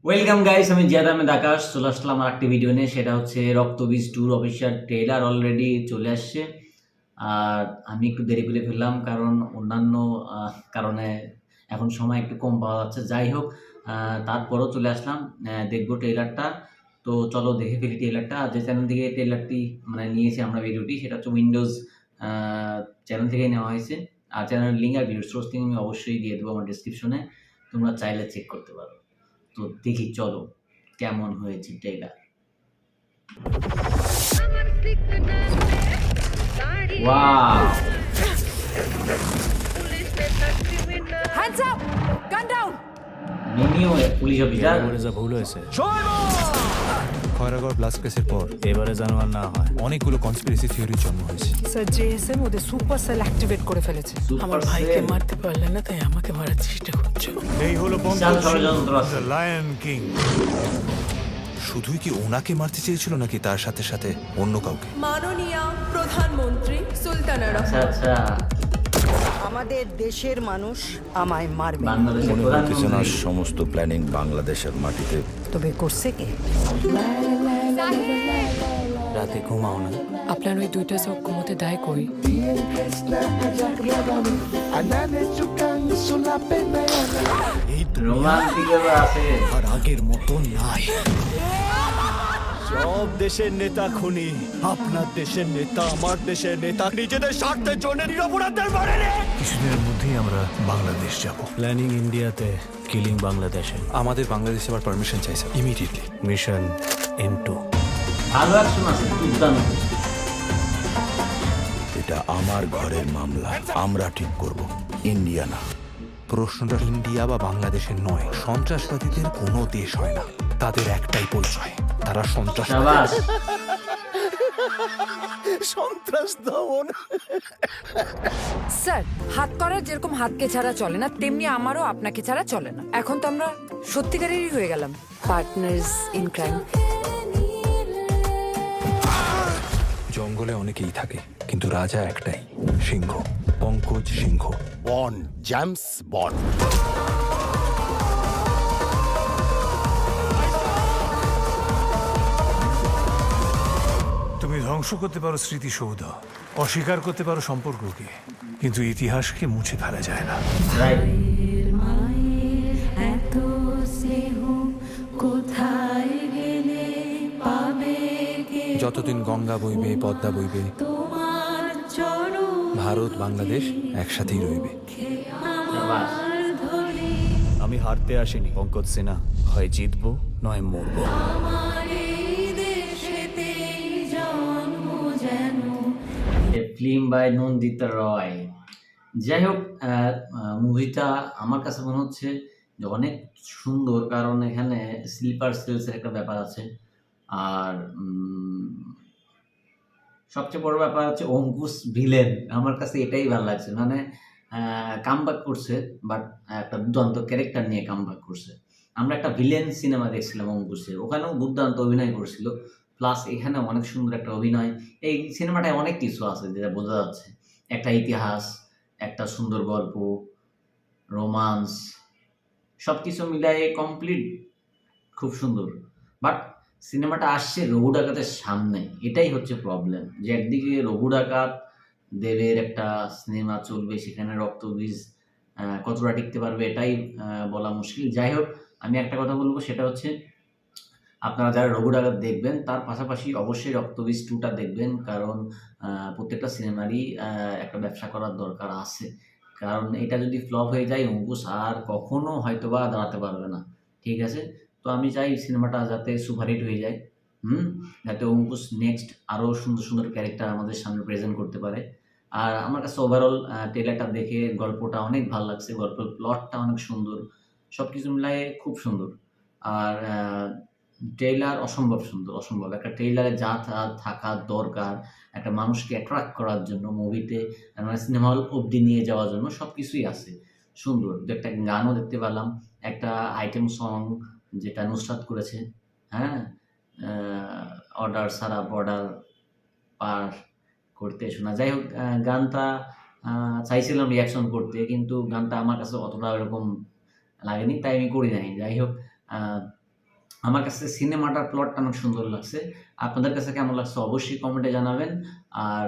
Welcome guys, আমি জিয়াদ আহমেদ আকাশ চলে আসলাম আমার একটি ভিডিও নিয়ে। সেটা হচ্ছে রক্তবীজ ট্যুর অফিসিয়াল ট্রেলার অলরেডি চলে আসছে। আর আমি একটু দেরি করে ফেললাম কারণ অন্যান্য কারণে এখন সময় একটু কম পাওয়া যাচ্ছে। যাই হোক, তারপরও চলে আসলাম, দেখবো ট্রেলারটা। তো চলো দেখে ফেলি ট্রেলারটা। আর যে চ্যানেল থেকে ট্রেলারটি মানে নিয়েছি আমরা ভিডিওটি, সেটা হচ্ছে উইন্ডোজ চ্যানেল থেকেই নেওয়া হয়েছে। আর চ্যানেলের লিঙ্ক আর ভিডিও সোর্স লিঙ্ক আমি অবশ্যই দিয়ে দেবো আমার ডিসক্রিপশনে, তোমরা চাইলে চেক করতে পারো। তো দেখি চলো কেমন হয়েছে trailer. Wow, Hands up! Gun down! মিনিও পুলিশ অফিসার। এবারে যা ভুল হয়েছে খয়রাগড় ব্লাস্ট কেসের পর এবারে যেন আর না হয়। অনেকগুলো কনস্পিরেসি থিওরির জন্ম হয়েছে। স্যার জেএসএম ওদের সুপার সেল অ্যাক্টিভেট করে ফেলেছে। সুপার ভাইকে সেল। মারতে পারলে না, তাই আমাকে মারার চেষ্টা করছো। এই হলো বিশাল ষড়যন্ত্র আছে। Lion king. শুধুই কি ওনাকে মারতে চেয়েছিল নাকি তার সাথে সাথে অন্য কাউকে? মাননীয় প্রধানমন্ত্রী সুলতানা আচ্ছা আচ্ছা, আমাদের দেশের মানুষ আমায় মারবে, বাংলাদেশের মনে হচ্ছে না প্রধানমন্ত্রী। সমস্ত প্ল্যানিং বাংলাদেশের মাটিতে। তবে করছে কে? রাতে ঘুমাও না? আপনার ওই দুইটা চোখ ঘুমোতে দায় কই? রোমান্টিক আছে। আর আগের মতো নাই। সব দেশের নেতা খুনি, আপনার দেশের নেতা, আমার দেশের নেতা নিজেদের স্বার্থের জন্য নিরপরাধদের মারে। কিছুদিনের মধ্যেই আমরা বাংলাদেশ যাব। প্ল্যানিং ইন্ডিয়াতে, কিলিং বাংলাদেশে। আমাদের বাংলাদেশে আবার পারমিশন চাইছে ইমিডিয়েটলি। Mission M2। ভালো অ্যাকশন আছে, দুর্দান্ত। এটা আমার ঘরের মামলা, আমরা ঠিক করব, ইন্ডিয়া না। প্রশ্নটা ইন্ডিয়া বা বাংলাদেশের নয়, সন্ত্রাসবাদীদের কোনো দেশ হয় না, তাদের একটাই পরিচয়, তারা সন্ত্রাস। শাবাশ। সন্ত্রাস দমন। স্যার, হাত করার যেরকম হাতকে ছাড়া চলে না, তেমনি আমারও আপনাকে ছাড়া চলে না। এখন তো আমরা সত্যিকারেরই হয়ে গেলাম পার্টনার্স ইন ক্রাইম। জঙ্গলে অনেকেই থাকে, কিন্তু রাজা একটাই, Singh, Pankaj Singh. Bond, James Bond. তুমি ধ্বংস করতে পারো স্মৃতিসৌধ, অস্বীকার করতে পারো সম্পর্ককে, কিন্তু ইতিহাসকে মুছে ফেলা যায় না। রাইট। যতদিন গঙ্গা বইবে, পদ্মা বইবে, ভারত বাংলাদেশ একসাথেই রইবে। শাবাশ। আমি হারতে আসিনি পঙ্কজ সিনহা, হয় জিতবো নয় মরবো। ফিল্ম বাই নন্দিতা রয়। যাই হোক, মুভিটা আমার কাছে মনে হচ্ছে যে অনেক সুন্দর, কারণ এখানে স্লিপার সেলসের একটা ব্যাপার আছে। আর সবচেয়ে বড় ব্যাপার হচ্ছে অঙ্কুশ ভিলেন। আমার কাছে এটাই ভালো লাগছে, মানে কামব্যাক করছে, বাট একটা দুর্দান্ত ক্যারেক্টার নিয়ে কামব্যাক করছে। আমরা একটা ভিলেন সিনেমা দেখছিলাম অঙ্কুশের, ওখানেও দুর্দান্ত অভিনয় করছিল, প্লাস এখানে অনেক সুন্দর একটা অভিনয়। এই সিনেমাটায় অনেক কিছু আছে যেটা বোঝা যাচ্ছে, একটা ইতিহাস, একটা সুন্দর গল্প, রোমান্স, সব কিছু মিলাই কমপ্লিট, খুব সুন্দর। বাট সিনেমাটা আসছে রঘু ডাকাতের সামনে, এটাই হচ্ছে প্রবলেম, যে একদিকে রঘু ডাকাত দেবের একটা সিনেমা চলবে, সেখানে রক্তবীজ কতটা টিকতে পারবে এটাই বলা মুশকিল। যাই হোক, আমি একটা কথা বলবো, সেটা হচ্ছে আপনারা যারা রঘু ডাকাত দেখবেন তার পাশাপাশি অবশ্যই রক্তবীজ 2টা দেখবেন, কারণ প্রত্যেকটা সিনেমারই একটা ব্যবসা করার দরকার আছে। কারণ এটা যদি ফ্লপ হয়ে যায়, অঙ্কুশ আর কখনো হয়তোবা দাঁড়াতে পারবে না। ঠিক আছে? তো আমি চাই সিনেমাটা যাতে সুপারহিট হয়ে যায়, যাতে অঙ্কুশ নেক্সট আরও সুন্দর সুন্দর ক্যারেক্টার আমাদের সামনে প্রেজেন্ট করতে পারে। আর আমার কাছে ওভারঅল ট্রেলারটা দেখে গল্পটা অনেক ভালো লাগছে, গল্পের প্লটটা অনেক সুন্দর, সব কিছু মিলায়ে খুব সুন্দর। আর ট্রেইলার অসম্ভব সুন্দর, অসম্ভব। একটা ট্রেইলারে যা থাকা দরকার একটা মানুষকে অ্যাট্রাক্ট করার জন্য, মুভিতে মানে সিনেমা হল অবধি নিয়ে যাওয়ার জন্য সব কিছুই আছে সুন্দর। একটা গানও দেখতে পেলাম, একটা আইটেম সং যেটা নুসরাত করেছে। হ্যাঁ, অর্ডার সারা বর্ডার পার করতে শোনা। যাই হোক, গানটা চাইছিলাম রিয়াকশন করতে, কিন্তু গানটা আমার কাছে অতটা ওরকম লাগেনি, তাই আমি করি নাই। যাই হোক, আমার কাছে সিনেমাটার প্লটটা অনেক সুন্দর লাগছে। আপনাদের কাছে কেমন লাগছে অবশ্যই কমেন্টে জানাবেন। আর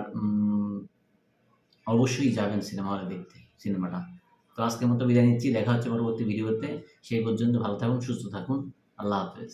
অবশ্যই যাবেন সিনেমা হলে দেখতে সিনেমাটা। তো আজকের মতো বিদায় নিচ্ছি। দেখা হচ্ছে পরবর্তী ভিডিওতে। সেই পর্যন্ত ভালো থাকুন, সুস্থ থাকুন। আল্লাহ হাফেজ।